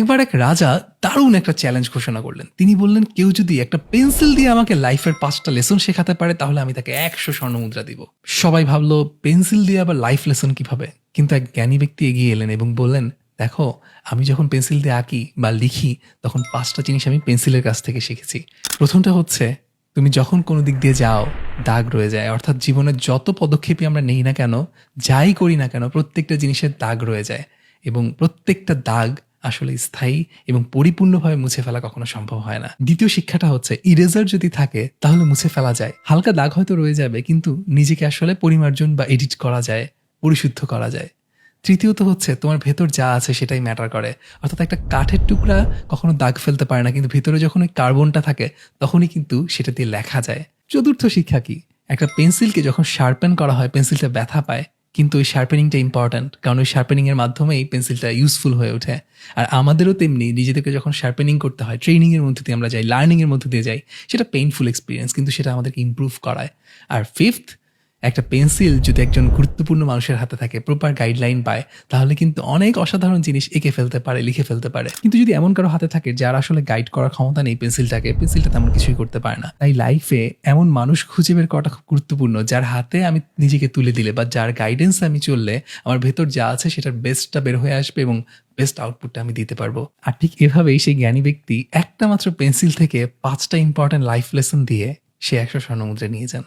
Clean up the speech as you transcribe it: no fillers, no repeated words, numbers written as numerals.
একবার এক রাজা দারুণ একটা চ্যালেঞ্জ ঘোষণা করলেন। তিনি বললেন, কেউ যদি একটা পেন্সিল দিয়ে আমাকে লাইফের 5টা লেসন শেখাতে পারে তাহলে আমি তাকে 100 স্বর্ণমুদ্রা দিব। সবাই ভাবলো পেন্সিল দিয়ে আবার লাইফ লেসন কিভাবে? কিন্তু এক জ্ঞানী ব্যক্তি এগিয়ে এলেন এবং বললেন, দেখো, আমি যখন পেন্সিল দিয়ে আঁকি বা লিখি তখন 5টা জিনিস আমি পেন্সিলের কাছ থেকে শিখেছি। প্রথমটা হচ্ছে, তুমি যখন কোনো দিক দিয়ে যাও দাগ রয়ে যায়। অর্থাৎ জীবনের যত পদক্ষেপই আমরা নেই না কেন, যাই করি না কেন, প্রত্যেকটা জিনিসের দাগ রয়ে যায় এবং প্রত্যেকটা দাগ আসলে স্থায়ী এবং পরিপূর্ণভাবে মুছে ফেলা কখনো সম্ভব হয় না। দ্বিতীয় শিক্ষাটা হচ্ছে, ইরেজার যদি থাকে তাহলে মুছে ফেলা যায়। হালকা দাগ হয়তো রয়ে যাবে কিন্তু নিজেকে আসলে পরিমার্জন বা এডিট করা যায়, পরিশুদ্ধ করা যায়। তৃতীয়ত হচ্ছে, তোমার ভেতর যা আছে সেটাই ম্যাটার করে। অর্থাৎ একটা কাঠের টুকরা কখনো দাগ ফেলতে পারে না, কিন্তু ভিতরে যখন ওই কার্বনটা থাকে তখনই কিন্তু সেটা দিয়ে লেখা যায়। চতুর্থ শিক্ষা কি? একটা পেন্সিলকে যখন শার্পেন করা হয় পেন্সিলটা ব্যথা পায়, কিন্তু ওই শার্পেনিংটা ইম্পর্ট্যান্ট, কারণ ওই শার্পেনিং এর মাধ্যমেই পেন্সিলটা ইউজফুল হয়ে ওঠে। আর আমাদেরও তেমনি নিজেদেরকে যখন শার্পেনিং করতে হয়, ট্রেনিং এর মধ্যে দিয়ে আমরা যাই, লার্নিং এর মধ্যে দিয়ে যাই, সেটা পেইনফুল এক্সপিরিয়েন্স, কিন্তু সেটা আমাদেরকে ইমপ্রুভ করায়। আর ফিফথ, একটা পেন্সিল যদি একজন গুরুত্বপূর্ণ মানুষের হাতে থাকে, প্রপার গাইডলাইন পায়, তাহলে কিন্তু অনেক অসাধারণ জিনিস এঁকে ফেলতে পারে, লিখে ফেলতে পারে। কিন্তু যদি এমন কারো হাতে থাকে যার আসলে গাইড করার ক্ষমতা নেই পেন্সিলটাকে, পেন্সিলটা তেমন কিছুই করতে পারে না। তাই লাইফে এমন মানুষ খুঁজে বের করাটা খুব গুরুত্বপূর্ণ, যার হাতে আমি নিজেকে তুলে দিলে বা যার গাইডেন্স আমি চললে আমার ভেতর যা আছে সেটার বেস্টটা বের হয়ে আসবে এবং বেস্ট আউটপুটটা আমি দিতে পারবো। আর ঠিক এভাবেই সেই জ্ঞানী ব্যক্তি একটা মাত্র পেন্সিল থেকে 5টা ইম্পর্টেন্ট লাইফ লেসন দিয়ে সে 100 স্বর্ণমুদ্রা নিয়ে যান।